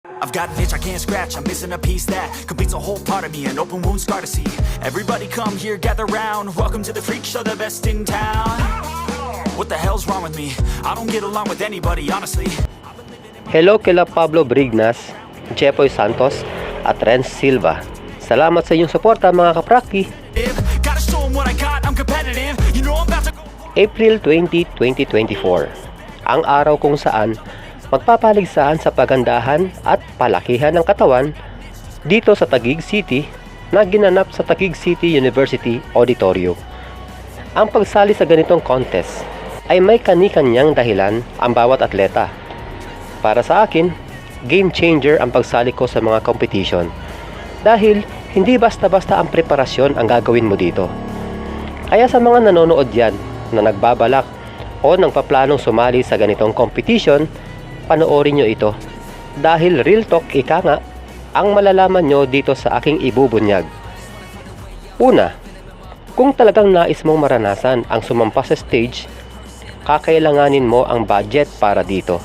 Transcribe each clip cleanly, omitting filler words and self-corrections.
I've got an itch I can't scratch, I'm missing a piece that completes a whole part of me, an open wound scar to see. Everybody come here, gather round, welcome to the freak show, the best in town. What the hell's wrong with me? I don't get along with anybody, honestly. Hello kila Pablo Brignas, Jepoy Santos at Renz Silva. Salamat sa inyong suporta mga kapraki. Gotta show 'em what I got, I'm competitive. You know I'm about to go. April 20, 2024. Ang araw kung saan magpapaligsahan sa pagandahan at palakihan ng katawan dito sa Taguig City na ginanap sa Taguig City University Auditorium. Ang pagsali sa ganitong contest ay may kani-kanyang dahilan ang bawat atleta. Para sa akin, game changer ang pagsali ko sa mga competition dahil hindi basta-basta ang preparasyon ang gagawin mo dito. Kaya sa mga nanonood yan na nagbabalak o nang paplanong sumali sa ganitong competition, panoorin nyo ito dahil real talk ika nga ang malalaman nyo dito sa aking ibubunyag. Una, kung talagang nais mong maranasan ang sumampas sa stage, kakailanganin mo ang budget para dito.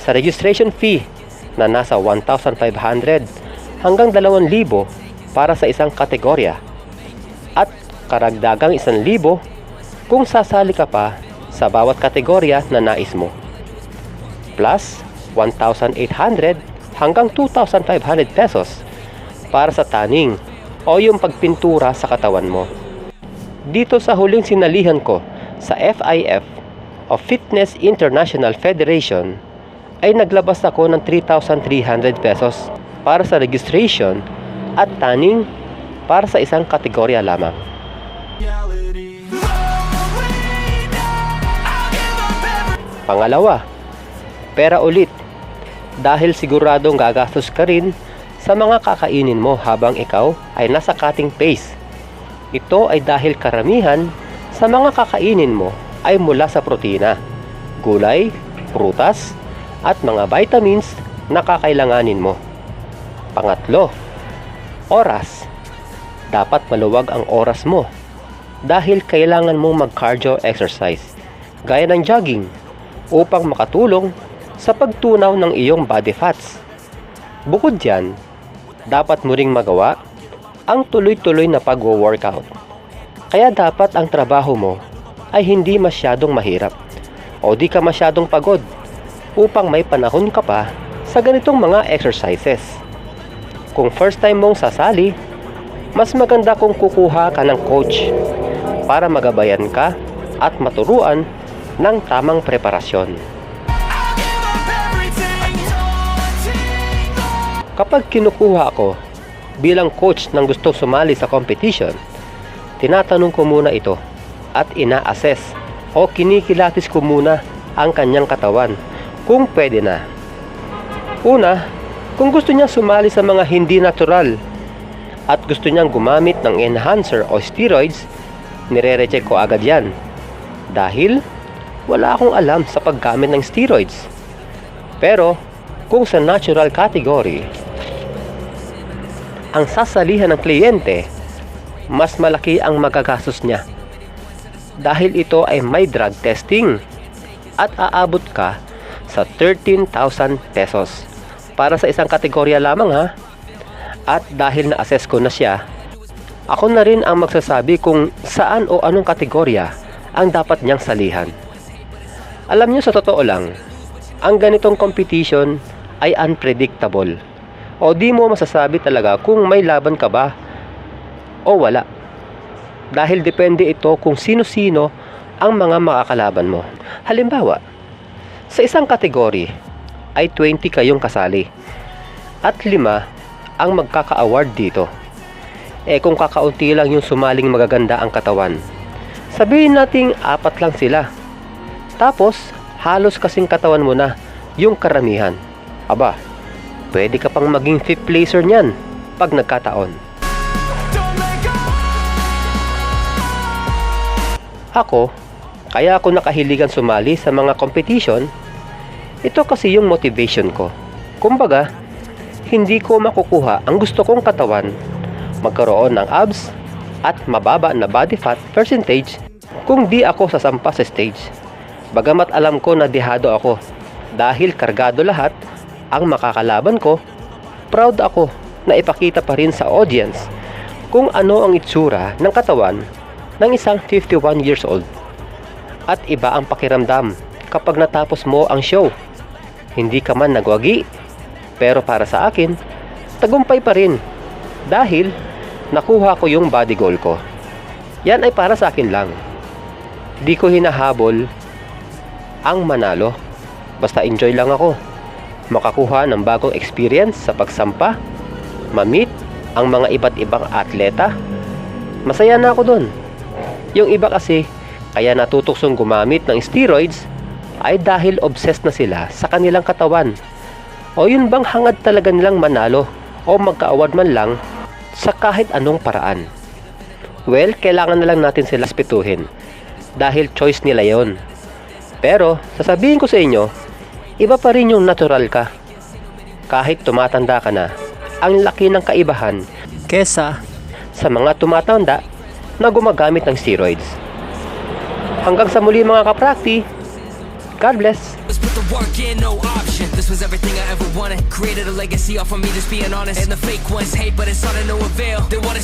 Sa registration fee na nasa 1,500 hanggang 2,000 para sa isang kategorya at karagdagang 1,000 kung sasali ka pa sa bawat kategorya na nais mo, plus 1,800 hanggang 2,500 pesos para sa tanning o yung pagpintura sa katawan mo. Dito sa huling sinalihan ko sa FIF o Fitness International Federation ay naglabas ako ng 3,300 pesos para sa registration at tanning para sa isang kategorya lamang. Pangalawa, pera ulit dahil siguradong gagastos ka rin sa mga kakainin mo habang ikaw ay nasa cutting pace. Ito ay dahil karamihan sa mga kakainin mo ay mula sa protina, gulay, prutas at mga vitamins na kakailanganin mo. Pangatlo, oras. Dapat maluwag ang oras mo dahil kailangan mong mag-cardio exercise gaya ng jogging upang makatulong sa pagtunaw ng iyong body fats. Bukod dyan, dapat mo ring magawa ang tuloy-tuloy na pag-workout. Kaya dapat ang trabaho mo ay hindi masyadong mahirap o di ka masyadong pagod upang may panahon ka pa sa ganitong mga exercises. Kung first time mong sasali, mas maganda kung kukuha ka ng coach para magabayan ka at maturuan ng tamang preparasyon. Kapag kinukuha ako bilang coach ng gusto sumali sa competition, tinatanong ko muna ito at ina-assess o kinikilatis ko muna ang kanyang katawan kung pwede na. Una, kung gusto niyang sumali sa mga hindi natural at gusto niyang gumamit ng enhancer o steroids, nire-recheck ko agad yan dahil wala akong alam sa paggamit ng steroids. Pero kung sa natural category ang sasalihan ng kliyente, mas malaki ang magagastos niya dahil ito ay may drug testing at aabot ka sa 13,000 pesos para sa isang kategorya lamang ha. At dahil na-assess ko na siya, ako na rin ang magsasabi kung saan o anong kategorya ang dapat niyang salihan. Alam niyo, sa totoo lang, ang ganitong competition ay unpredictable o di mo masasabi talaga kung may laban ka ba o wala dahil depende ito kung sino-sino ang mga makakalaban mo. Halimbawa, sa isang kategory ay 20 kayong kasali at 5 ang magkaka-award dito. Kung kakaunti lang yung sumaling magaganda ang katawan, sabihin nating 4 lang sila. Tapos, halos kasing katawan mo na yung karamihan. Aba, pwede ka pang maging 5th placer niyan pag nagkataon. Kaya ako nakahiligan sumali sa mga competition, ito kasi yung motivation ko. Kumbaga, hindi ko makukuha ang gusto kong katawan, magkaroon ng abs at mababa na body fat percentage kung di ako sasampa sa stage. Bagamat alam ko na dehado ako dahil kargado lahat ang makakalaban ko, proud ako na ipakita pa rin sa audience kung ano ang itsura ng katawan ng isang 51 years old. At iba ang pakiramdam kapag natapos mo ang show. Hindi ka man nagwagi, pero para sa akin, tagumpay pa rin dahil nakuha ko yung body goal ko. Yan ay para sa akin lang. Di ko hinahabol ang manalo. Basta enjoy lang ako. Makakuha ng bagong experience sa pagsampa, ma-meet ang mga iba't ibang atleta. Masaya na ako dun. Yung iba kasi, kaya natutuksong gumamit ng steroids ay dahil obsessed na sila sa kanilang katawan. O yun bang hangad talaga nilang manalo o magkaaward man lang sa kahit anong paraan. Well, kailangan na lang natin sila spituhin dahil choice nila yon. Pero, sasabihin ko sa inyo, iba pa rin yung natural ka. Kahit tumatanda ka na, ang laki ng kaibahan kesa sa mga tumatanda na gumagamit ng steroids. Hanggang sa muli mga kaprakti, God bless. Let's put the work in, no option. This was everything I ever wanted. Created a legacy off of me just being honest. And the fake ones hate, but it's all to no avail. They wanna